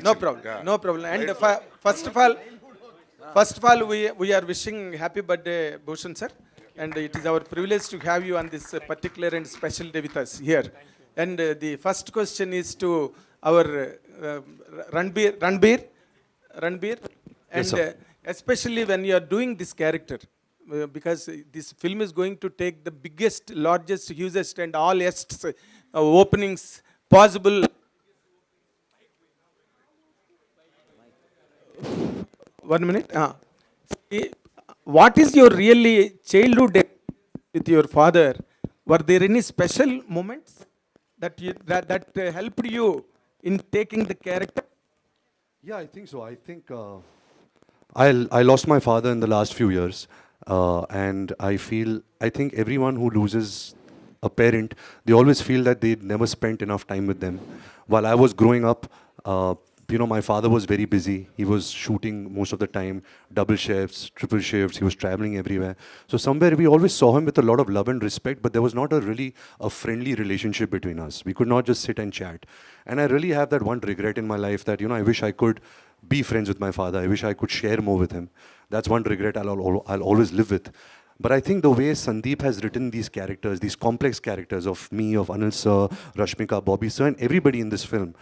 No problem. Yeah. No problem. And first of all, we are wishing happy birthday, Bhushan sir. And it is our privilege to have you on this particular and special day with us here. And the first question is to our Ranbir, and Yes, sir. especially when you are doing this character, because this film is going to take the biggest, largest, hugest, and all openings possible. One minute. See, what is your really childhood with your father? Were there any special moments that helped you in taking the character? Yeah, I think so. I think I lost my father in the last few years, and I think everyone who loses a parent, they always feel that they never spent enough time with them. While I was growing up, my father was very busy. He was shooting most of the time, double shifts, triple shifts. He was traveling everywhere. So somewhere we always saw him with a lot of love and respect, but there was not really a friendly relationship between us. We could not just sit and chat. And I really have that one regret in my life that, I wish I could be friends with my father. I wish I could share more with him. That's one regret I'll always live with. But I think the way Sandeep has written these characters, these complex characters of me, of Anil sir, Rashmika, Bobby sir, and everybody in this film,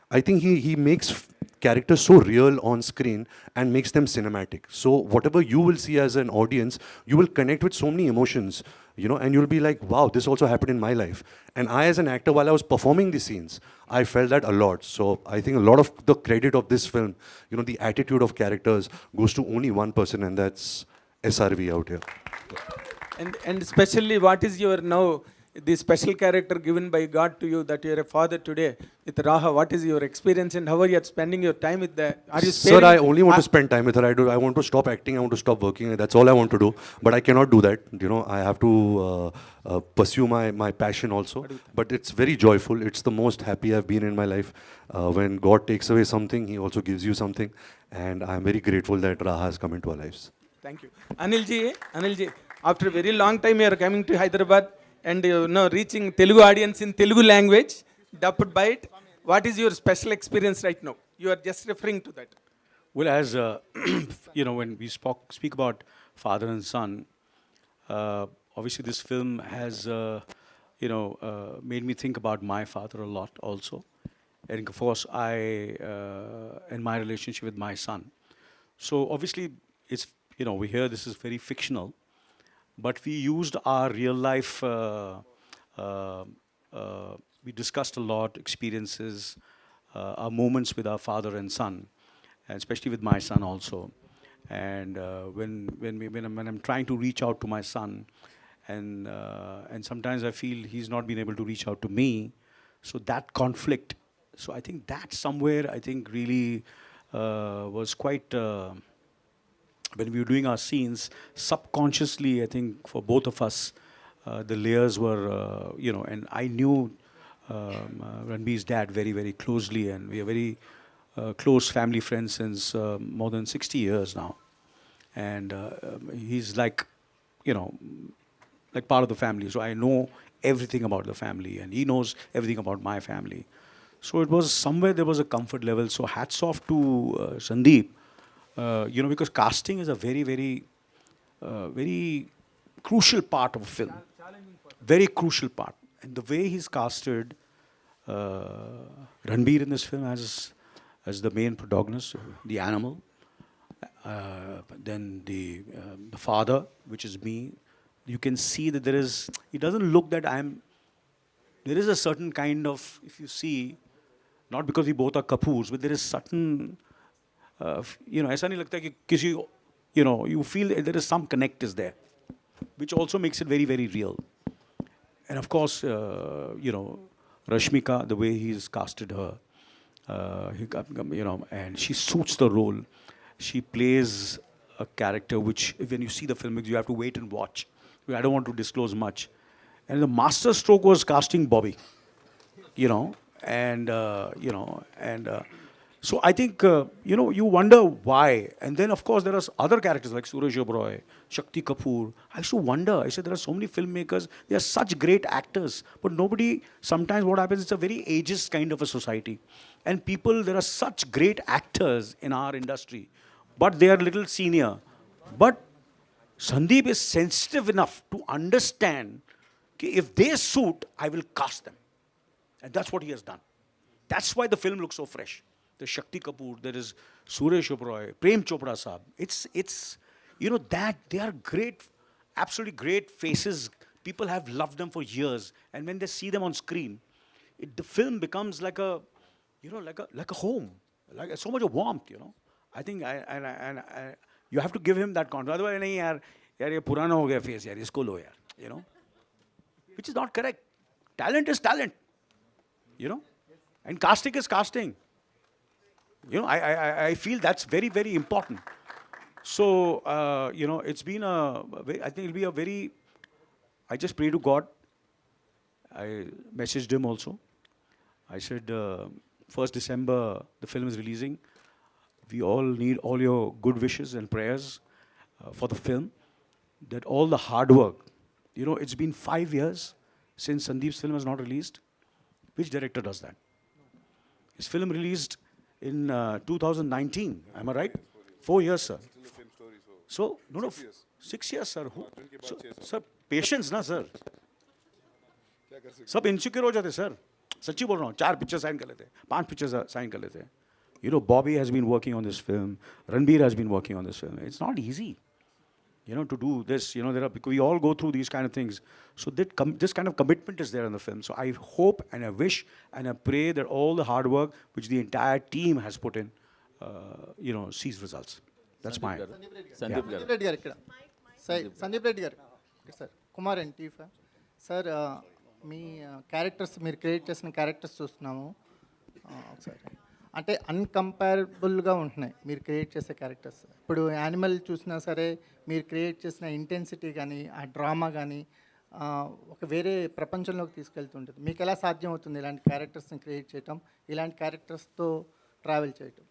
I think he makes characters so real on screen and makes them cinematic. So whatever you will see as an audience, you will connect with so many emotions, and you'll be like, wow, this also happened in my life. And I, as an actor, while I was performing these scenes, I felt that a lot. So I think a lot of the credit of this film, the attitude of characters goes to only one person, and that's SRV out here. And especially, what is your now the special character given by God to you, that you are a father today with Raha? What is your experience and how are you spending your time with the? Are you Sir, I only want to spend time with her. I want to stop acting. I want to stop working. That's all I want to do. But I cannot do that. I have to pursue my passion also. But it's very joyful. It's the most happy I've been in my life. When God takes away something, He also gives you something. And I'm very grateful that Raha has come into our lives. Thank you. Anilji, after a very long time you are coming to Hyderabad and reaching Telugu audience in Telugu language, dubbed by it. What is your special experience right now? You are just referring to that. Well, as when we speak about father and son, obviously this film has made me think about my father a lot also, and of course and my relationship with my son. So obviously it's we hear this is very fictional, but we used our real life. We discussed a lot experiences, our moments with our father and son, and especially with my son also. And when I'm trying to reach out to my son, and sometimes I feel he's not been able to reach out to me, so that conflict. So I think that somewhere I think really was quite. When we were doing our scenes, subconsciously, I think for both of us, the layers were, and I knew Ranbir's dad very, very closely, and we are very close family friends since more than 60 years now. And he's like part of the family. So I know everything about the family, and he knows everything about my family. So it was somewhere there was a comfort level. So hats off to Sandeep. Because casting is a very, very, very crucial part of a film. Very crucial part. And the way he's casted Ranbir in this film as the main protagonist, the animal, then the father, which is me, you can see that it doesn't look that there is a certain kind of, if you see, not because we both are Kapoors, but there is certain, ऐसा नहीं लगता कि किसी, you feel there is some connect is there, which also makes it very, very real. And of course, Rashmika, the way he's casted her, and she suits the role. She plays a character which, when you see the film, you have to wait and watch. I don't want to disclose much. And the master stroke was casting Bobby, So I think, you wonder why. And then, of course, there are other characters like Suresh Oberoi, Shakti Kapoor. I used to wonder. I said, there are so many filmmakers. They are such great actors. But nobody, sometimes what happens, it's a very ageist kind of a society. And people, there are such great actors in our industry. But they are little senior. But Sandeep is sensitive enough to understand that if they suit, I will cast them. And that's what he has done. That's why the film looks so fresh. There's Shakti Kapoor, there is Suresh Oberoi, Prem Chopra Saab. It's that they are great, absolutely great faces. People have loved them for years. And when they see them on screen, the film becomes like a home, like so much of warmth, I think you have to give him that confidence. Otherwise, nahi yaar ye purana ho gaya face, yaar, isko lo yaar, which is not correct. Talent is talent, and casting is casting. I feel that's very, very important. So, it's been I think it'll be a very, I just pray to God. I messaged him also. I said, 1st December, the film is releasing. We all need all your good wishes and prayers for the film. That all the hard work, it's been 5 years since Sandeep's film was not released. Which director does that? His film released in 2019, am I right? 4 years, sir. So, no, 6 years, sir. Sir, patience, na, sir. सब insecure हो जाते sir, सच्ची बोल रहा हूँ. 4 picture sign कर लेते, 5 picture sign कर लेते. Bobby has been working on this film. Ranbir has been working on this film. It's not easy, to do this. We all go through these kind of things. So this kind of commitment is there in the film. So I hope and I wish and I pray that all the hard work which the entire team has put in, sees results. That's my. Sandeep Reddy గారు ఇక్కడ సందీప్ రెడ్డి గారు sir Kumar and TIFFA sir me characters మీరు create చేసిన characters చూస్తున్నాము ఒకసారి అంటే అన్కంపేరబుల్గా ఉంటున్నాయి మీరు క్రియేట్ చేసే క్యారెక్టర్స్. ఇప్పుడు యానిమల్ చూసినా సరే మీరు క్రియేట్ చేసిన ఇంటెన్సిటీ కానీ ఆ డ్రామా కానీ ఒక వేరే ప్రపంచంలోకి తీసుకెళ్తుంటుంది. మీకు ఎలా సాధ్యం అవుతుంది ఇలాంటి క్యారెక్టర్స్ని క్రియేట్ చేయటం, ఇలాంటి క్యారెక్టర్స్తో ట్రావెల్ చేయటం?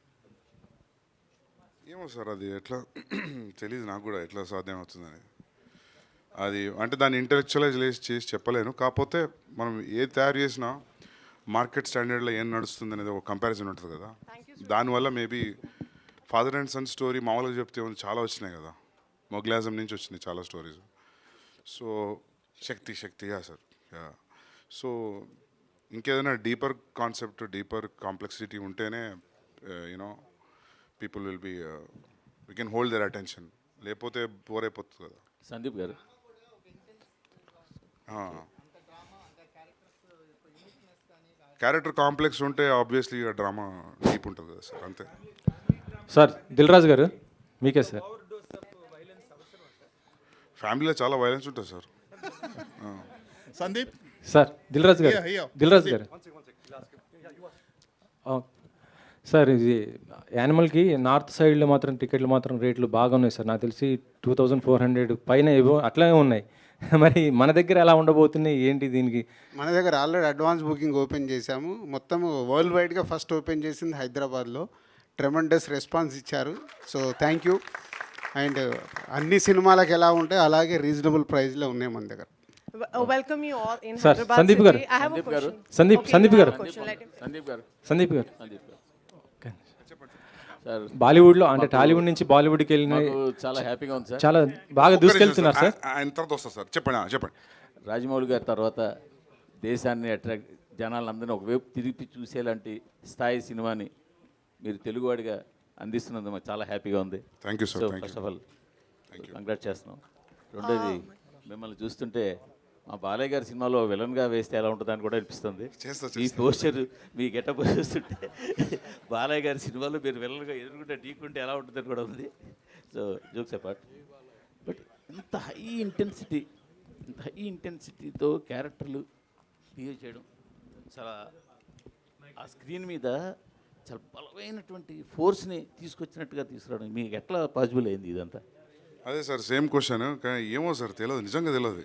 ఏమో సార్, అది ఎట్లా తెలీదు నాకు కూడా, ఎట్లా సాధ్యం అవుతుందని. అది అంటే దాన్ని ఇంటలెక్చువలైజ్ చేసి చెప్పలేను. కాకపోతే మనం ఏది తయారు చేసినా మార్కెట్ స్టాండర్డ్లో ఏం నడుస్తుంది అనేది ఒక కంపారిజన్ ఉంటుంది కదా. దానివల్ల maybe father and son story మామూలుగా చెప్తే చాలా వచ్చినాయి కదా, మొగ్లాజం నుంచి వచ్చినాయి చాలా stories. So Shakti sir. So ఇంకేదైనా డీపర్ కాన్సెప్ట్, డీపర్ కాంప్లెక్సిటీ ఉంటేనే people will be we can hold their attention. లేకపోతే బోర్ అయిపోతుంది కదా. సందీప్ గారు, క్యారెక్టర్ కాంప్లెక్స్ ఉంటే ఆబ్వియస్లీ డ్రామా డీప్ ఉంటుంది కదా సార్, అంతే. సార్ దిల్రాజ్ గారు మీకే సార్. ఫ్యామిలీలో చాలా వైలెన్స్ ఉంటుంది సార్. సందీప్ సార్ దిల్రాజ్ గారు, దిల్రాజ్ గారు సార్, ఇది యానిమల్కి నార్త్ సైడ్లో మాత్రం టికెట్లు మాత్రం రేట్లు బాగా ఉన్నాయి సార్. నాకు తెలిసి 2400 పైన ఏవో అట్లానే ఉన్నాయి. మరి మన దగ్గర ఎలా ఉండబోతున్నాయి ఏంటి దీనికి? మన దగ్గర ఆల్రెడీ అడ్వాన్స్ బుకింగ్ ఓపెన్ చేశాము. మొత్తం వరల్డ్ వైడ్గా ఫస్ట్ ఓపెన్ చేసింది హైదరాబాద్లో. ట్రెమండస్ రెస్పాన్స్ ఇచ్చారు. So thank you. అండ్ అన్ని సినిమాలకు ఎలా ఉంటాయి అలాగే రీజనబుల్ ప్రైస్లో ఉన్నాయి మన దగ్గర. Welcome you all in Sir, Hyderabad Sandeep city. garu. I have a question. Sandeep Okay, Sandeep you have garu. a question, let him. Sandeep గారు ఓకే సార్, బాలీవుడ్లో అంటే టాలీవుడ్ నుంచి బాలీవుడ్కి వెళ్ళిన మాకు చాలా హ్యాపీగా ఉంది సార్. చాలా బాగా దూసుకెళ్తున్నారు సార్. ఆయన తర్వాత వస్తా సార్, చెప్పండి. రాజమౌళి గారి తర్వాత దేశాన్ని అట్రాక్ట్ జనాలందరినీ ఒకవైపు తిరిగి చూసేలాంటి స్థాయి సినిమాని మీరు తెలుగువాడిగా అందిస్తున్నందుకు మాకు చాలా హ్యాపీగా ఉంది. Thank you sir. So first of all congrats చేస్తున్నాం. రెండోది మిమ్మల్ని చూస్తుంటే మా బాలయ్య గారి సినిమాలో విలన్గా వేస్తే ఎలా ఉంటుందని కూడా అనిపిస్తుంది. ఈ పోస్టర్, మీ గెటప్ చూస్తుంటే బాలయ్య గారి సినిమాలో మీరు విలన్గా ఎదుర్కొంటే ఢీకుంటే ఎలా ఉంటుందని కూడా ఉంది. సో జోక్స్ అపార్ట్, బట్ ఇంత హై ఇంటెన్సిటీతో క్యారెక్టర్లు బిహేవ్ చేయడం చాలా ఆ స్క్రీన్ మీద చాలా బలమైనటువంటి ఫోర్స్ని తీసుకొచ్చినట్టుగా తీసుకురావడం మీకు ఎట్లా పాసిబుల్ అయింది ఇదంతా? అదే సార్, సేమ్ క్వశ్చన్. కానీ ఏమో సార్ తెలియదు, నిజంగా తెలియదు.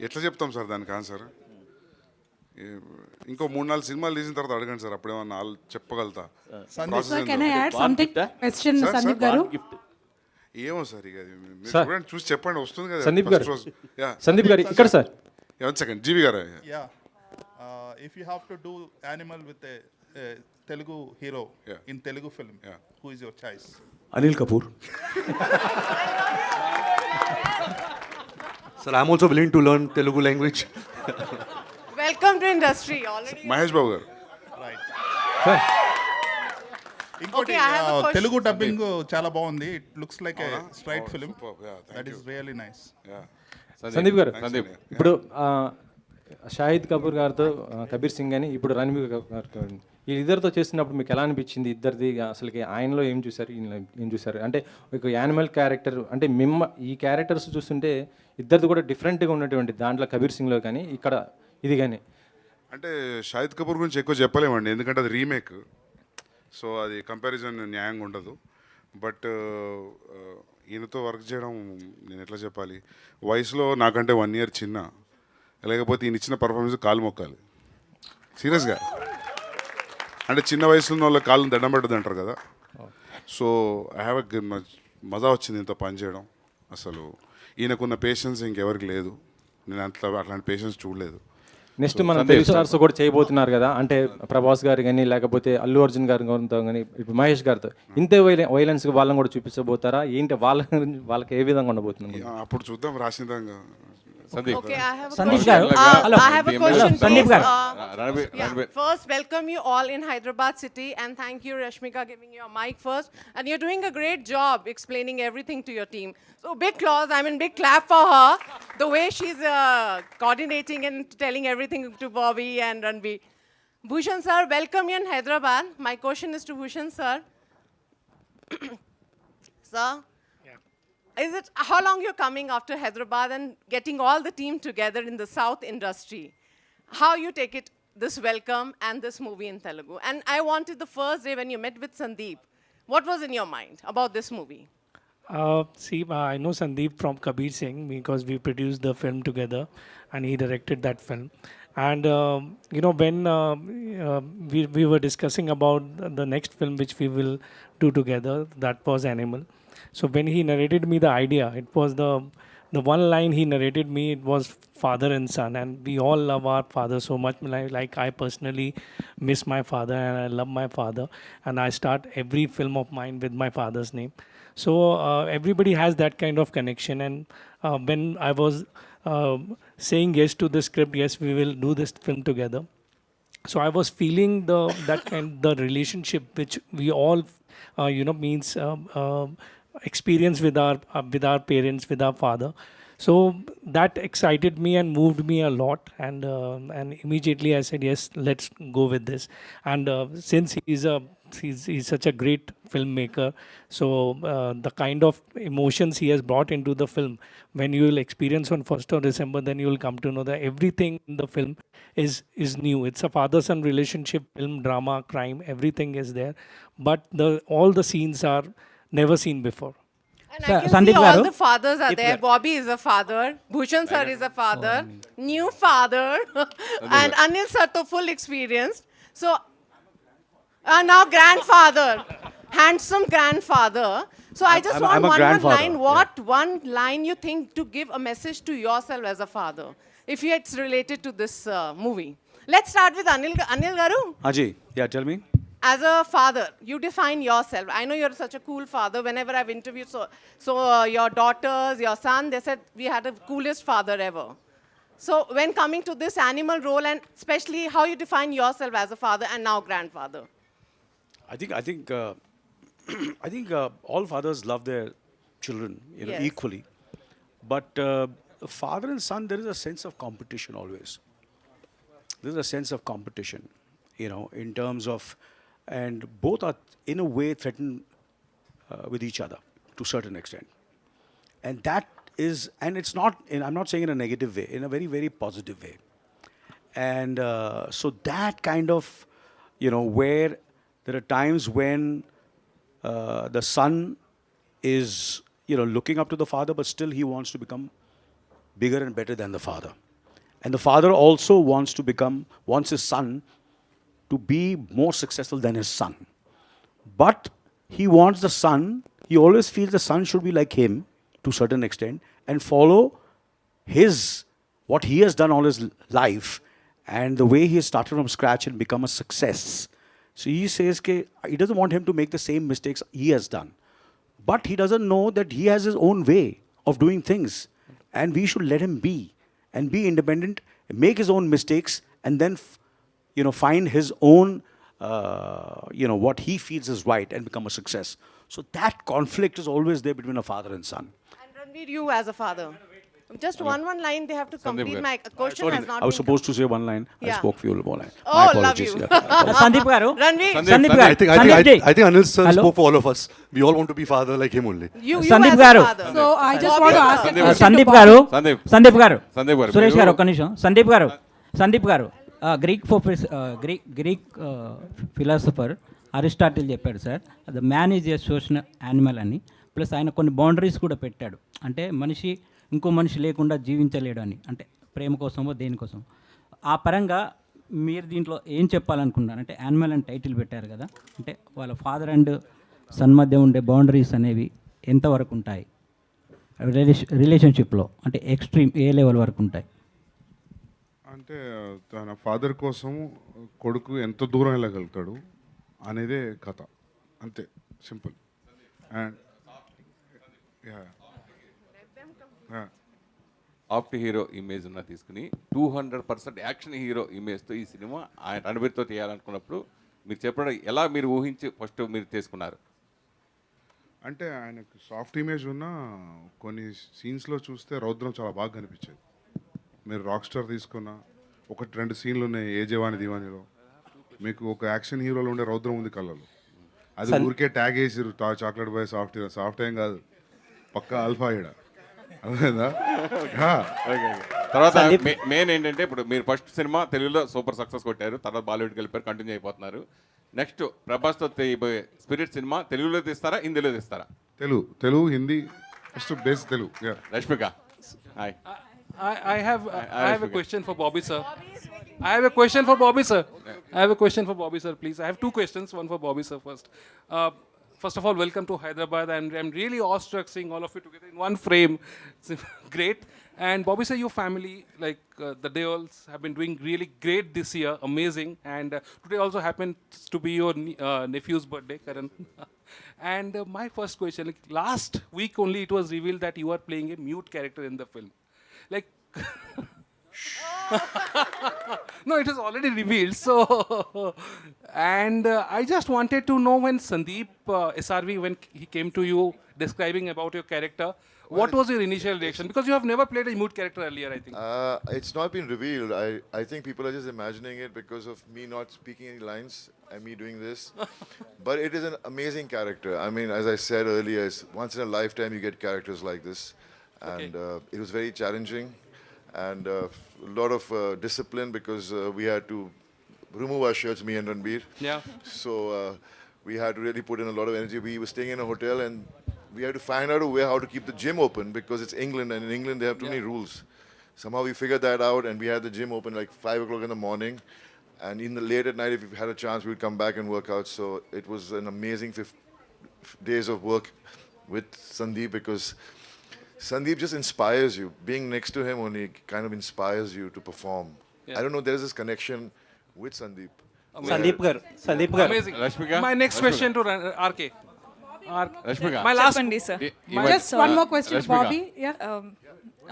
ఎట్లా చెప్తాం సార్ దానికి ఆన్సర్? ఇంకో 3-4 సినిమాలు తీసిన తర్వాత అడగండి సార్, అప్పుడేమన్నా చెప్పగలుగుతా. Sir, can I add something? Question, Sandeep Garu. ఏమో సార్, ఇక మీరు చూడండి, చూసి చెప్పండి, వస్తుంది కదా సందీప్ first గారు రోజు. Yeah. సందీప్ గారు ఇక్కడ సార్. One second, జీవి గారు. Yeah. If you have to do animal with a Telugu hero in Telugu film, who is your choice? Anil Kapoor. Sir, I'm also willing to learn Telugu language. Welcome to industry already. Mahesh Babu గారు. Right. Sir ఇంకోటి Okay, I have a question. Telugu dubbing చాలా బాగుంది. It looks like a straight film. Superb. Yeah, thank That you. is really nice. Yeah. Sandeep గారు సందీప్. ఇప్పుడు షాహిద్ కపూర్ గారితో కబీర్ సింగ్ అని ఇప్పుడు రణబీర్ గారితో ఈ ఇద్దరితో చేస్తున్నప్పుడు మీకు ఎలా అనిపించింది? ఇద్దరిది అసలుకి ఆయనలో ఏం చూసారు, ఈయనలో ఏం చూసారు? అంటే ఒక యానిమల్ క్యారెక్టర్ అంటే ఈ క్యారెక్టర్స్ చూస్తుంటే ఇద్దరిది కూడా డిఫరెంట్గా ఉన్నటువంటి దాంట్లో కబీర్ సింగ్లో కానీ ఇక్కడ ఇది కానీ. అంటే షాహిద్ కపూర్ గురించి ఎక్కువ చెప్పలేమండి, ఎందుకంటే అది రీమేక్, సో అది కంపారిజన్ న్యాయంగా ఉండదు. బట్ ఈయనతో వర్క్ చేయడం, నేను ఎట్లా చెప్పాలి, వయసులో నాకంటే 1 year చిన్న, లేకపోతే ఈయన ఇచ్చిన పర్ఫార్మెన్స్ కాలు మొక్కాలి సీరియస్గా. అంటే చిన్న వయసులో ఉన్న వాళ్ళ కాళ్ళని దండం పెట్టదు అంటారు కదా. సో ఐ హ్యావ్ ఎ మజా వచ్చింది ఇంత పని చేయడం. అసలు ఈయనకున్న పేషెన్స్ ఇంకెవరికి లేదు, నేను అట్లాంటి పేషెన్స్ చూడలేదు. నెక్స్ట్ మన తెలుగు స్టార్స్ కూడా చేయబోతున్నారు కదా, అంటే ప్రభాస్ గారు కానీ లేకపోతే అల్లు అర్జున్ గారితో కానీ ఇప్పుడు మహేష్ గారితో ఇంతే వైలెన్స్ వాళ్ళని కూడా చూపించబోతారా ఏంటి? వాళ్ళకి ఏ విధంగా ఉండబోతుంది? అప్పుడు చూద్దాం రాసిందంగా. Okay, I have a Sandeep question. Garu. I have a question. Sandeep please. Garu. First, welcome you all in Hyderabad city, and thank you, Rashmika, giving you a mic first. And you're doing a great job explaining everything to your team. So big applause. I mean, big clap for her. The way she's coordinating and telling everything to Bobby and Ranbir. Bhushan sir, welcome you in Hyderabad. My question is to Bhushan sir. Sir. Is it how long you're coming after Hyderabad and getting all the team together in the South industry? How you take it, this welcome and this movie in Telugu? And I wanted the first day when you met with Sandeep, what was in your mind about this movie? See, I know Sandeep from Kabir Singh because we produced the film together and he directed that film. And, when we were discussing about the next film which we will do together, that was Animal. So when he narrated me the idea, it was the one line he narrated me, it was father and son. And we all love our father so much. Like I personally miss my father and I love my father. And I start every film of mine with my father's name. So everybody has that kind of connection. And when I was saying yes to the script, yes, we will do this film together. So I was feeling the relationship which we all, means experience with our parents, with our father. So that excited me and moved me a lot. And immediately I said, yes, let's go with this. And since he's such a great filmmaker, so the kind of emotions he has brought into the film, when you will experience on 1st of December, then you will come to know that everything in the film is new. It's a father-son relationship film, drama, crime, everything is there. But all the scenes are never seen before. And Sir, I can Sandeep see all Garu. the fathers are there. Bobby is a father. Bhushan sir is a father. New father. And Anil sir to full experienced. So now grandfather. Handsome grandfather. So I just want I'm a one more grandfather, line. What one line you think to give a message to yourself as a father? If it's related to this movie. Let's start with Anil Garu. Ajay, yeah, tell me. As a father, you define yourself. I know you're such a cool father. Whenever I've interviewed your daughters, your son, they said we had the coolest father ever. So when coming to this animal role, and especially how you define yourself as a father and now grandfather. I think all fathers love their children, Yes. equally. But father and son, there is a sense of competition always. There is a sense of competition, in terms of, and both are in a way threatened with each other to a certain extent. And that is, and it's not, I'm not saying in a negative way, in a very, very positive way. And so that kind of, where there are times when the son is, looking up to the father, but still he wants to become bigger and better than the father. And the father also wants his son to be more successful than his son. But he wants the son, he always feels the son should be like him to a certain extent and follow what he has done all his life and the way he has started from scratch and become a success. So he says he doesn't want him to make the same mistakes he has done. But he doesn't know that he has his own way of doing things. And we should let him be and be independent, make his own mistakes, and then find his own, what he feels is right and become a success. So that conflict is always there between a father and son. And Ranbir, you as a father. Just one line, they have to complete my question. Sorry, has not I was been supposed to say one line. I Yeah. spoke few more lines. Oh, My love apologies. you. Yeah. Sandeep garu. Ranbir, Sandeep I garu. think Anil sir Hello? spoke for all of us. We all want to be father like him only. you Sandeep as a garu. father. So I just want to ask a question to Sandeep Bobby. గారు సందీప్. సందీప్ గారు సందీప్ గారు, సురేష్ మీరు- గారు ఒక్క నిమిషం సందీప్ గారు Greek philosopher Aristotle చెప్పాడు sir, the man is a social animal అని. ప్లస్ ఆయన కొన్ని బౌండరీస్ కూడా పెట్టాడు, అంటే మనిషి ఇంకో మనిషి లేకుండా జీవించలేడు అని, అంటే ప్రేమ కోసమో దేనికోసం. ఆ పరంగా మీరు దీంట్లో ఏం చెప్పాలనుకుంటున్నారు? అంటే యానిమల్ అని టైటిల్ పెట్టారు కదా, అంటే వాళ్ళ ఫాదర్ అండ్ సన్ మధ్య ఉండే బౌండరీస్ అనేవి ఎంతవరకు ఉంటాయి రిలేషన్షిప్లో, అంటే ఎక్స్ట్రీమ్ ఏ లెవెల్ వరకు ఉంటాయి? అంటే తన ఫాదర్ కోసం కొడుకు ఎంత దూరం వెళ్ళగలుగుతాడు అనేదే కథ, అంతే, simple. And after hero image ఉన్న తీసుకుని 200% యాక్షన్ హీరో ఇమేజ్తో ఈ సినిమా ఆయన రణబీర్తో తీయాలనుకున్నప్పుడు మీరు చెప్పడం ఎలా మీరు ఊహించి ఫస్ట్ మీరు తీసుకున్నారు? అంటే ఆయనకు సాఫ్ట్ ఇమేజ్ ఉన్న కొన్ని సీన్స్లో చూస్తే రౌద్రం చాలా బాగా కనిపించేది. మీరు రాక్ స్టార్ తీసుకున్న ఒకటి రెండు సీన్లు ఉన్నాయి ఏ జవాని దివానీలో, మీకు ఒక యాక్షన్ హీరోలో ఉండే రౌద్రం ఉంది కళ్ళలో. అది ఊరికే ట్యాగ్ వేసిరు చాక్లెట్ బాయ్ సాఫ్ట్ ఏం కాదు, పక్కా ఆల్ఫా ఈడ, అర్థమైందా? తర్వాత మెయిన్ ఏంటంటే ఇప్పుడు మీరు ఫస్ట్ సినిమా తెలుగులో సూపర్ సక్సెస్ కొట్టారు, తర్వాత బాలీవుడ్కి వెళ్ళిపోయారు, కంటిన్యూ అయిపోతున్నారు. నెక్స్ట్ ప్రభాస్తో తీయబోయే స్పిరిట్ సినిమా తెలుగులో తీస్తారా హిందీలో తీస్తారా? Telugu Hindi first base Telugu. Rashmika, hi. I have a question for Bobby sir. I have a question for Bobby sir. I have a question for Bobby sir, please. I have two questions. One for Bobby sir first. First of all, welcome to Hyderabad. I'm really awestruck seeing all of you together in one frame. It's great. And Bobby sir, your family, like the Deols, have been doing really great this year. Amazing. And today also happens to be your nephew's birthday, Karan. And my first question, like last week only it was revealed that you are playing a mute character in the film. Like, no, it is already revealed. So, and I just wanted to know when Sandeep SRV, when he came to you describing about your character, what was your initial reaction? Because you have never played a mute character earlier, I think. It's not been revealed. I think people are just imagining it because of me not speaking any lines and me doing this. But it is an amazing character. I mean, as I said earlier, it's once in a lifetime you get characters like this. And it was very challenging and a lot of discipline because we had to remove our shirts, me and Ranbir. Yeah. So we had to really put in a lot of energy. We were staying in a hotel and we had to find out a way how to keep the gym open because it's England and in England they have too many rules. Somehow we figured that out and we had the gym open like 5 o'clock in the morning. And in the late at night, if we had a chance, we would come back and work out. So it was an amazing 5 days of work with Sandeep because Sandeep just inspires you. Being next to him only kind of inspires you to perform. I don't know, there's this connection with Sandeep. Sandeep gar. Amazing. Rashmika? My next question to RK. Rashmika. My last. Just one more question to Bobby. Yeah.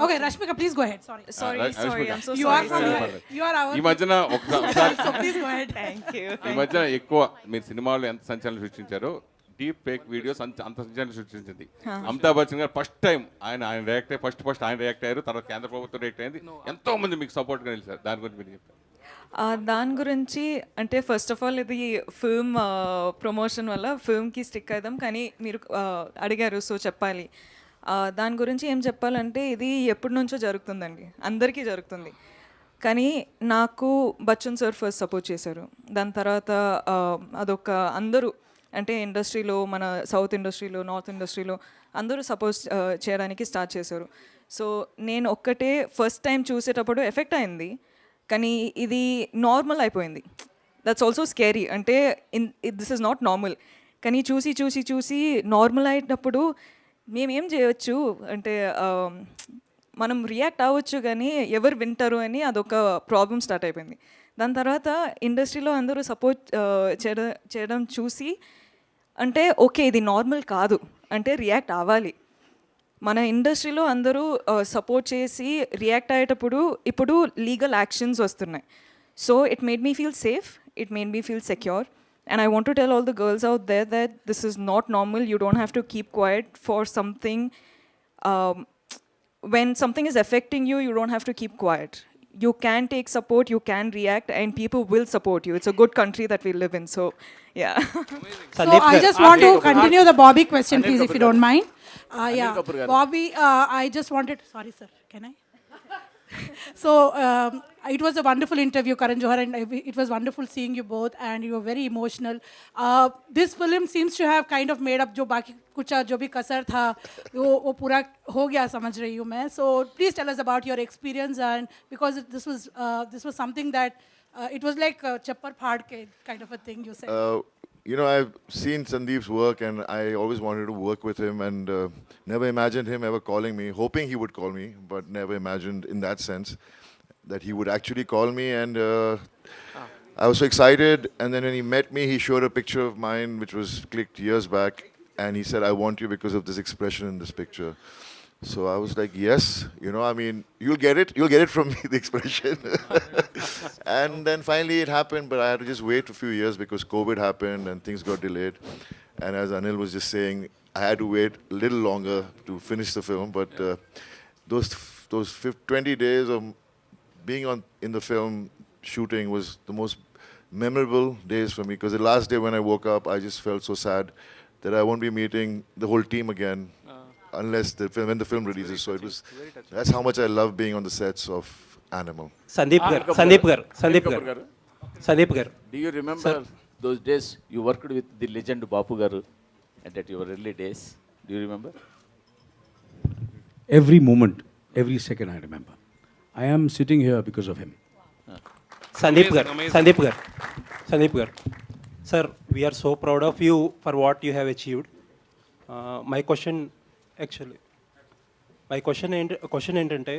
Okay, Rashmika, please go ahead. Sorry. Sorry, I'm so You sorry. are from sir. here. You are our. ఈ మధ్యన ఒకసారి So please go ahead. Thank you. ఈ మధ్యన ఎక్కువ మీరు సినిమాలో ఎంత సంచలనం సృష్టించారో డీప్ ఫేక్ వీడియోస్ అంత సంచలనం సృష్టించింది. అమితాబ్ బచ్చన్ గారు ఫస్ట్ టైం ఆయన రియాక్ట్ అయ్యి ఫస్ట్ ఆయన రియాక్ట్ అయ్యారు, తర్వాత కేంద్ర ప్రభుత్వం రియాక్ట్ అయింది, ఎంతో మంది మీకు సపోర్ట్గా నిలిచారు. దాని గురించి మీరు చెప్పారు. దాని గురించి అంటే ఫస్ట్ ఆఫ్ ఆల్ ఇది ఫిల్మ్ ప్రమోషన్ వల్ల ఫిల్మ్కి స్టిక్ అవుదాం, కానీ మీరు అడిగారు సో చెప్పాలి. దాని గురించి ఏం చెప్పాలంటే ఇది ఎప్పటి నుంచో జరుగుతుందండి, అందరికీ జరుగుతుంది. కానీ నాకు బచ్చన్ సార్ ఫస్ట్ సపోర్ట్ చేశారు. దాని తర్వాత అదొక అందరూ అంటే ఇండస్ట్రీలో, మన సౌత్ ఇండస్ట్రీలో, నార్త్ ఇండస్ట్రీలో అందరూ సపోర్ట్ చేయడానికి స్టార్ట్ చేశారు. సో నేను ఒక్కటే ఫస్ట్ టైం చూసేటప్పుడు ఎఫెక్ట్ అయింది, కానీ ఇది నార్మల్ అయిపోయింది. దట్స్ ఆల్సో స్కేరీ, అంటే దిస్ ఇస్ నాట్ నార్మల్. కానీ చూసి చూసి చూసి నార్మల్ అయినప్పుడు మేమేం చేయవచ్చు అంటే మనం రియాక్ట్ అవ్వచ్చు, కానీ ఎవరు వింటారు అని అదొక ప్రాబ్లం స్టార్ట్ అయిపోయింది. దాని తర్వాత ఇండస్ట్రీలో అందరూ సపోర్ట్ చేయడం చూసి అంటే ఓకే ఇది నార్మల్ కాదు, అంటే రియాక్ట్ అవ్వాలి. మన ఇండస్ట్రీలో అందరూ సపోర్ట్ చేసి రియాక్ట్ అయ్యేటప్పుడు ఇప్పుడు లీగల్ యాక్షన్స్ వస్తున్నాయి. So it made me feel safe, it made me feel secure. And I want to tell all the girls out there that this is not normal. You don't have to keep quiet for something. When something is affecting you, you don't have to keep quiet. You can take support, you can react, and people will support you. It's a good country that we live in. So, yeah. So I just want to continue the Bobby question, please, if you don't mind. Yeah, Bobby, I just wanted... Sorry, sir. Can I? So it was a wonderful interview, Karan Johar, and it was wonderful seeing you both, and you were very emotional. This film seems to have kind of made up जो बाकी कुछ जो भी कसर था वो पूरा हो गया समझ रही हूँ मैं. So please tell us about your experience, and because this was something that it was like chappar phad ke kind of a thing you said. You know, I've seen Sandeep's work and I always wanted to work with him, and never imagined him ever calling me, hoping he would call me, but never imagined in that sense that he would actually call me. And I was so excited, and then when he met me, he showed a picture of mine which was clicked years back, and he said, I want you because of this expression in this picture. So I was like, yes, you know, I mean, you'll get it from me, the expression. And then finally it happened, but I had to just wait a few years because COVID happened and things got delayed. And as Anil was just saying, I had to wait a little longer to finish the film, but those 20 days of being in the film shooting was the most memorable days for me, because the last day when I woke up, I just felt so sad that I won't be meeting the whole team again. Unless when the film releases. So that's how much I love being on the sets of Animal. Sandeep gar. Do you remember those days you worked with the legend Bapu garu at your early days? Do you remember? Every moment, every second I remember. I am sitting here because of him. Sandeep gar. Sir, we are so proud of you for what you have achieved. My question ఏంటంటే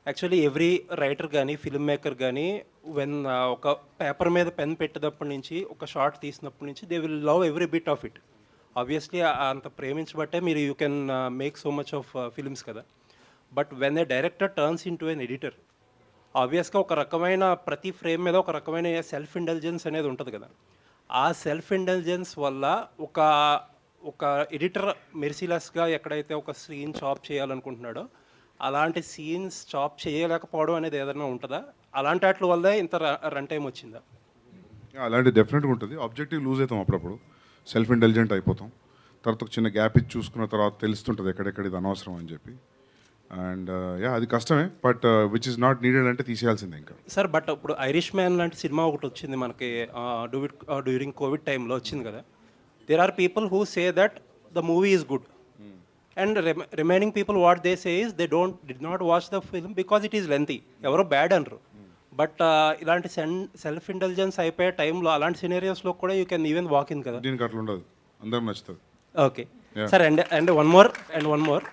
actually every writer కానీ film maker కానీ when ఒక paper మీద pen పెట్టినప్పటి నుంచి ఒక short తీసినప్పటి నుంచి they will love every bit of it. Obviously అంత ప్రేమించబట్టే మీరు you can make so much of films కదా. But when a director turns into an editor, ఆబ్వియస్గా ఒక రకమైన ప్రతి ఫ్రేమ్ మీద ఒక రకమైన సెల్ఫ్ ఇంటెలిజెన్స్ అనేది ఉంటుంది కదా. ఆ సెల్ఫ్ ఇంటెలిజెన్స్ వల్ల ఒక ఎడిటర్ మెర్సిలెస్గా ఎక్కడైతే ఒక సీన్ చాప్ చేయాలనుకుంటున్నాడో అలాంటి సీన్స్ చాప్ చేయలేకపోవడం అనేది ఏదైనా ఉంటుందా? అలాంటి వాటి వల్లే ఇంత రన్ టైం వచ్చిందా? అలాంటి డెఫినెట్గా ఉంటుంది. ఆబ్జెక్టివ్ లూజ్ అవుతాం అప్పుడప్పుడు, సెల్ఫ్ ఇంటెలిజెంట్ అయిపోతాం. తర్వాత ఒక చిన్న గ్యాప్ ఇచ్చి చూసుకున్న తర్వాత తెలుస్తుంటుంది ఎక్కడెక్కడ ఇది అనవసరం అని చెప్పి. అండ్ అది కష్టమే, but which is not needed అంటే తీసేయాల్సిందే ఇంకా. సార్ బట్ ఇప్పుడు ఐరిష్ మ్యాన్ లాంటి సినిమా ఒకటి వచ్చింది మనకి డ్యూరింగ్ కోవిడ్ టైంలో వచ్చింది కదా. There are people who say that the movie is good, and remaining people what they say is they did not watch the film because it is lengthy. ఎవరో bad అనరు. But ఇలాంటి self intelligence అయిపోయే టైంలో అలాంటి సినారియోస్లో కూడా you can even walk in కదా. దీనికి అట్లా ఉండదు, అందరం నచ్చుతుంది. Okay sir. And one more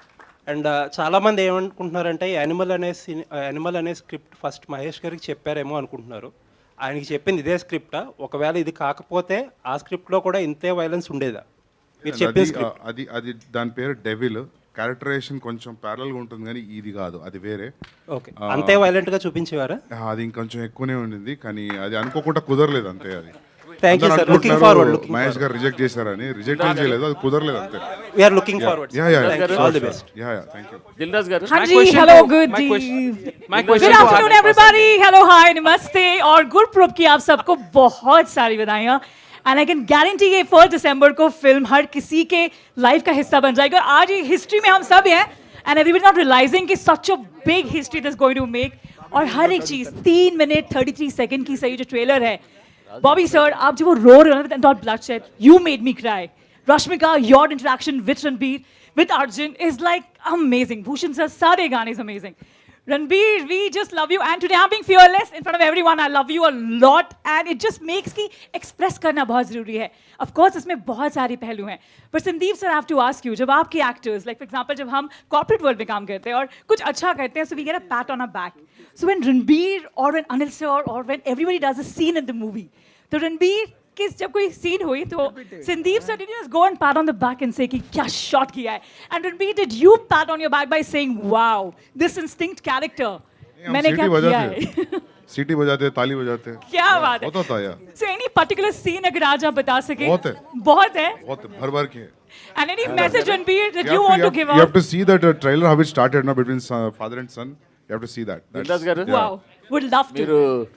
and చాలామంది ఏమనుకుంటున్నారంటే యానిమల్ అనే స్క్రిప్ట్ ఫస్ట్ మహేష్ గారికి చెప్పారేమో అనుకుంటున్నారు. ఆయనకి చెప్పింది ఇదే స్క్రిప్టా? ఒకవేళ ఇది కాకపోతే ఆ స్క్రిప్ట్లో కూడా ఇంతే వైలెన్స్ ఉండేదా? మీరు చెప్పిన అది దాని పేరు డెవిల్. క్యారెక్టరైజేషన్ కొంచెం ప్యారల్గా ఉంటుంది కానీ ఇది కాదు, అది వేరే. ఓకే, అంతే వైలెంట్గా చూపించేవారా? అది ఇంకొంచెం ఎక్కువనే ఉండింది, కానీ అది అనుకోకుండా కుదరలేదు అంతే. అది thank you sir. Looking forward. Mahesh garu reject చేశారని రిజెక్ట్ చేయలేదు, అది కుదరలేదు అంతే. We are looking forward. All the best. Thank you. Dilraj garu. हाँ जी, hello, good afternoon everybody. Hello, hi, नमस्ते और गुरपुरब की आप सबको बहुत सारी बधाइयाँ. एंड आई कैन गारंटी ये 1 दिसंबर को फिल्म हर किसी के लाइफ का हिस्सा बन जाएगी. और आज ये हिस्ट्री में हम सब हैं एंड एवरीबॉडी नॉट रियलाइजिंग कि such a big history this going to make. और हर एक चीज़ 3 मिनट 33 सेकंड की सही जो ट्रेलर है. बॉबी सर, आप जब वो रो रहे हो with bloodshed, you made me cry. Rashmika, your interaction with Ranbir, with Arjun is like amazing. Bhushan sir, sare gaane is amazing. Ranbir, we just love you. And today I'm being fearless in front of everyone. I love you a lot. And it just makes ki express karna bahut zaruri hai. Of course, isme bahut sari pehlu hain. But Sandeep sir, I have to ask you, jab aapke actors, like for example, jab hum corporate world mein kaam karte hain aur kuch acha karte hain, so we get a pat on our back. So when Ranbir or when Anil sir or when everybody does a scene in the movie, तो रणबीर किस जब कोई scene हुई तो Sandeep sir did you just go and pat on the back and say कि क्या shot किया है, and Ranbir did you pat on your back by saying wow this instinct character मैंने क्या किया है? सीटी बजाते, ताली बजाते, क्या बात है, होता था यार. So any particular scene अगर आज आप बता सके? बहुत है, भर भर के. And any message Ranbir that you want to give You out? have to see that trailer how it started now between father and son. You have to see that. Wow, would love to.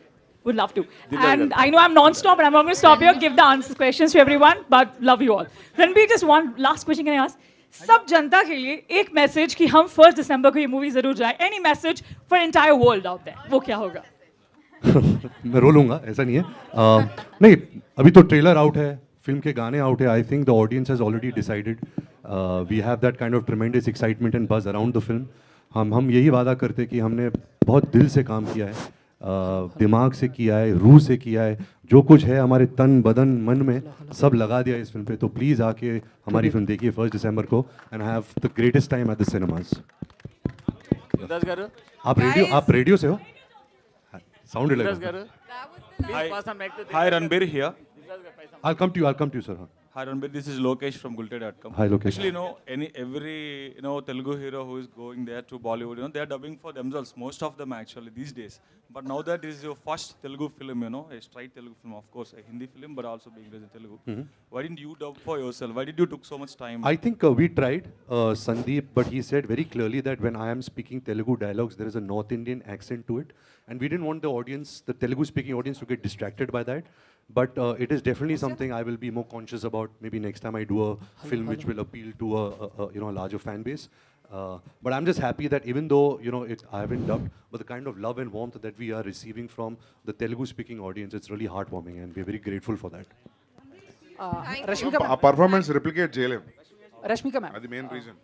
Would love to. And I know I'm non-stop, but I'm not going to stop here. Give the answers, questions to everyone, but love you all. Ranbir, just one last question can I ask? सब जनता के लिए एक message कि हम 1 दिसंबर को ये movie जरूर जाएं. Any message for entire world out there? वो क्या होगा? मैं रो लूँगा, ऐसा नहीं है. नहीं, अभी तो ट्रेलर आउट है, फिल्म के गाने आउट है. I think the audience has already decided. We have that kind of tremendous excitement and buzz around the film. हम यही वादा करते कि हमने बहुत दिल से काम किया है, दिमाग से किया है, रूह से किया है, जो कुछ है हमारे तन बदन मन में सब लगा दिया इस फिल्म पे. तो प्लीज़ आके हमारी फिल्म देखिए 1 दिसंबर को and have the greatest time at the cinemas. आप रेडियो से हो? साउंड लगा. Hi Ranbir here. I'll come to you, sir. Hi Ranbir, this is Lokesh from Gulshan.com. Hi Lokesh. Actually, every Telugu hero who is going there to Bollywood, they are dubbing for themselves. Most of them actually these days. But now that this is your first Telugu film, a straight Telugu film, of course, a Hindi film, but also being raised in Telugu. Why didn't you dub for yourself? Why did you took so much time? I think we tried, Sandeep, but he said very clearly that when I am speaking Telugu dialogues, there is a North Indian accent to it. And we didn't want the audience, the Telugu speaking audience, to get distracted by that. But it is definitely something I will be more conscious about. Maybe next time I do a film which will appeal to a larger fan base. But I'm just happy that even though I haven't dubbed, but the kind of love and warmth that we are receiving from the Telugu-speaking audience, it's really heartwarming, and we're very grateful for that. Rashmika, our performance replicate JLM. Rashmika ma'am. That's the main reason.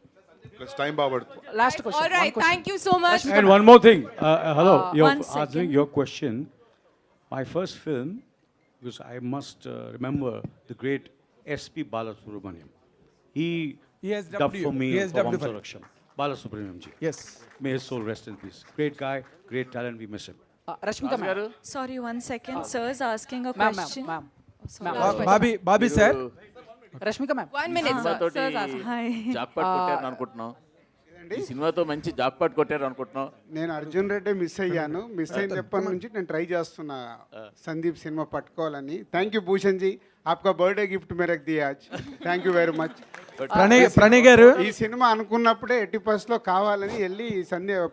Plus time power. Last question. All right, thank you so much. And one more thing. Hello, you're one second. answering your question. My first film, because I must remember the great S.P. Balasubramaniam. He has dubbed dubbed for you. me He has for dubbed for Vamsa Raksham. Balasubramaniam ji. Yes. May his soul rest in peace. Great guy, great talent, we miss him. Rashmika ma'am. Sorry, 1 second. Sir is asking a Ma'am, question. ma'am. Bobby sir. Rashmika ma'am. 1 minute, sir. Sir is asking. Hi. Jackpot కొట్టారు అనుకుంటున్నాం. ఈ సినిమాతో మంచి jackpot కొట్టారు అనుకుంటున్నాం. నేను Arjun Reddy miss అయ్యాను. Miss అయినప్పటి నుంచి నేను ట్రై చేస్తున్నా సందీప్ సినిమా పట్టుకోవాలని. థ్యాంక్ యూ భూషణ్ జీ, आपका బర్త్డే గిఫ్ట్ మే రఖ్ దియా आज. Thank you very much. Pranay garu ఈ సినిమా అనుకున్నప్పుడే 80% కావాలని వెళ్ళి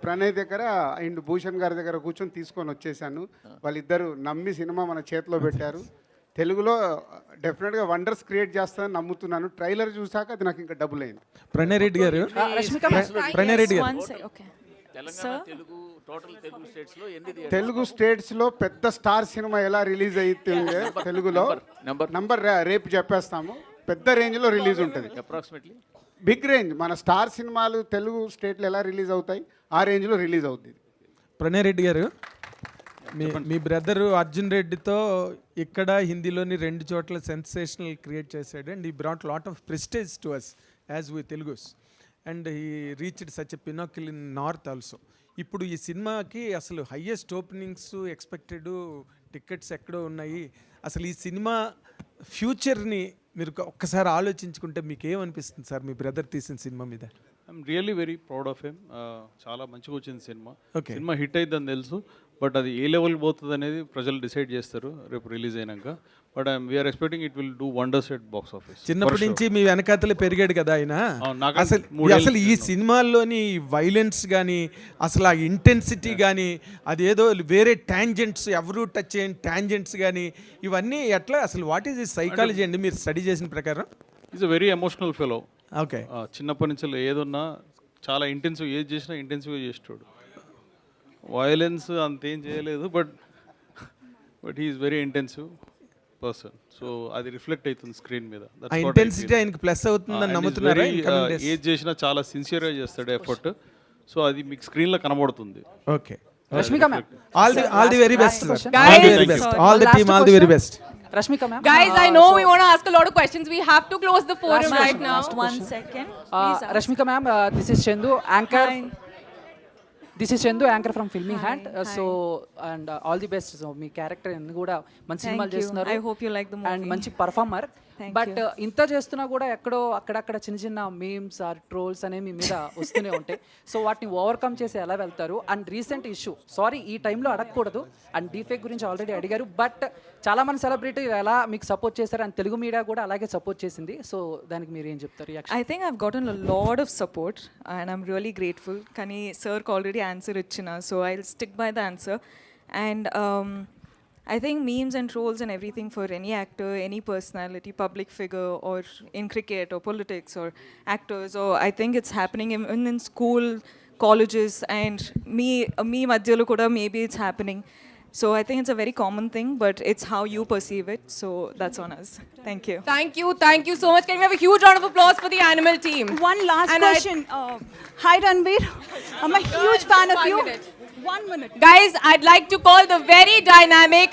ప్రణయ్ దగ్గర అండ్ భూషణ్ గారి దగ్గర కూర్చొని తీసుకొని వచ్చేసాను. వాళ్ళిద్దరు నమ్మి సినిమా మన చేతిలో పెట్టారు. తెలుగులో డెఫినెట్గా వండర్స్ క్రియేట్ చేస్తానని నమ్ముతున్నాను. ట్రైలర్ చూసాక అది నాకు ఇంకా డబుల్ అయింది. ప్రణయ్ రెడ్డి గారు తెలుగు స్టేట్స్లో పెద్ద స్టార్ సినిమా ఎలా రిలీజ్ అవుతుంది తెలుగులో నంబర్ రేపు చెప్పేస్తాము. పెద్ద రేంజ్లో రిలీజ్ ఉంటుంది. Approximately big range. మన స్టార్ సినిమాలు తెలుగు స్టేట్లో ఎలా రిలీజ్ అవుతాయి ఆ రేంజ్లో రిలీజ్ అవుతుంది. ప్రణయ్ రెడ్డి గారు, మీ బ్రదరు అర్జున్ రెడ్డితో ఇక్కడ హిందీలోని 2 చోట్ల సెన్సేషనల్ క్రియేట్ చేశాడు. అండ్ ఈ brought lot of prestige to us as we Telugus. And he reached such a pinnacle in north also. ఇప్పుడు ఈ సినిమాకి అసలు హయ్యెస్ట్ ఓపెనింగ్స్ ఎక్స్పెక్టెడ్, టికెట్స్ ఎక్కడో ఉన్నాయి. అసలు ఈ సినిమా ఫ్యూచర్ని మీరు ఒక్కసారి ఆలోచించుకుంటే మీకు ఏమనిపిస్తుంది సార్ మీ బ్రదర్ తీసిన సినిమా మీద? I'm really very proud of him. చాలా మంచిగా వచ్చింది సినిమా. Okay. సినిమా హిట్ అయిద్దని తెలుసు, బట్ అది ఏ లెవెల్ పోతుంది అనేది ప్రజలు డిసైడ్ చేస్తారు రేపు రిలీజ్ అయినాక. But we are expecting it will do wonders at box office. చిన్నప్పటి నుంచి మీ వెనకాతలే పెరిగాడు కదా ఆయన. అసలు ఈ సినిమాల్లోని వైలెన్స్ కానీ అసలు ఆ ఇంటెన్సిటీ కానీ అదేదో వేరే టాంజెంట్స్ ఎవరు టచ్ చేయని టాంజెంట్స్ కానీ ఇవన్నీ ఎట్లా అసలు వాట్ ఈజ్ ది సైకాలజీ అండి మీరు స్టడీ చేసిన ప్రకారం? Is a very emotional fellow. Okay. చిన్నప్పటి నుంచి ఏదున్నా చాలా ఇంటెన్సివ్, ఏది చేసినా ఇంటెన్సివ్గా చేస్తాడు. వైలెన్స్ అంతేం చేయలేదు, but he is very intensive person. So అది రిఫ్లెక్ట్ అవుతుంది స్క్రీన్ మీద. ఆ ఇంటెన్సిటీ ఆయనకి ప్లస్ అవుతుందని నమ్ముతున్నారా? ఏది చేసినా చాలా సిన్సియర్గా చేస్తాడు ఎఫర్ట్. సో అది మీకు స్క్రీన్లో కనబడుతుంది. Okay. Rashmika ma'am, all the very best. Guys, All the very best. All the team, all the very best. Rashmika ma'am. Guys, I know we want to ask a lot of questions. We have to close the forum right now. One second. Rashmika ma'am, this is Chendu, anchor. This is Chendu, anchor from Filming Hand. So, and all the best. So, me character ఎన్ని కూడా మంచి సినిమాలు చేస్తున్నారు. I hope you like the movie. And మంచి performer. But ఇంత చేస్తున్నా కూడా ఎక్కడో అక్కడక్కడ చిన్న చిన్న మీమ్స్ ఆర్ ట్రోల్స్ అనేవి మీ మీద వస్తూనే ఉంటాయి. సో వాటిని ఓవర్కమ్ చేసి ఎలా వెళ్తారు? అండ్ రీసెంట్ ఇష్యూ, సారీ ఈ టైంలో అడగకూడదు, అండ్ డీఫేక్ గురించి ఆల్రెడీ అడిగారు, బట్ చాలా మంది సెలబ్రిటీ ఎలా మీకు సపోర్ట్ చేశారు, అండ్ తెలుగు మీడియా కూడా అలాగే సపోర్ట్ చేసింది. సో దానికి మీరు ఏం చెప్తారు? I think I've gotten a lot of support and I'm really grateful. Kani sir already answer ichina, so I'll stick by the answer. And I think memes and trolls and everything for any actor, any personality, public figure, or in cricket or politics or actors, or I think it's happening even in school, colleges, and me madhyalo kuda maybe it's happening. So I think it's a very common thing, but it's how you perceive it. So that's on us. Thank you. Thank you so much. Can we have a huge round of applause for the animal team? One last question. Hi Ranbir, I'm a huge fan of you. 1 minute. Guys, I'd like to call the very dynamic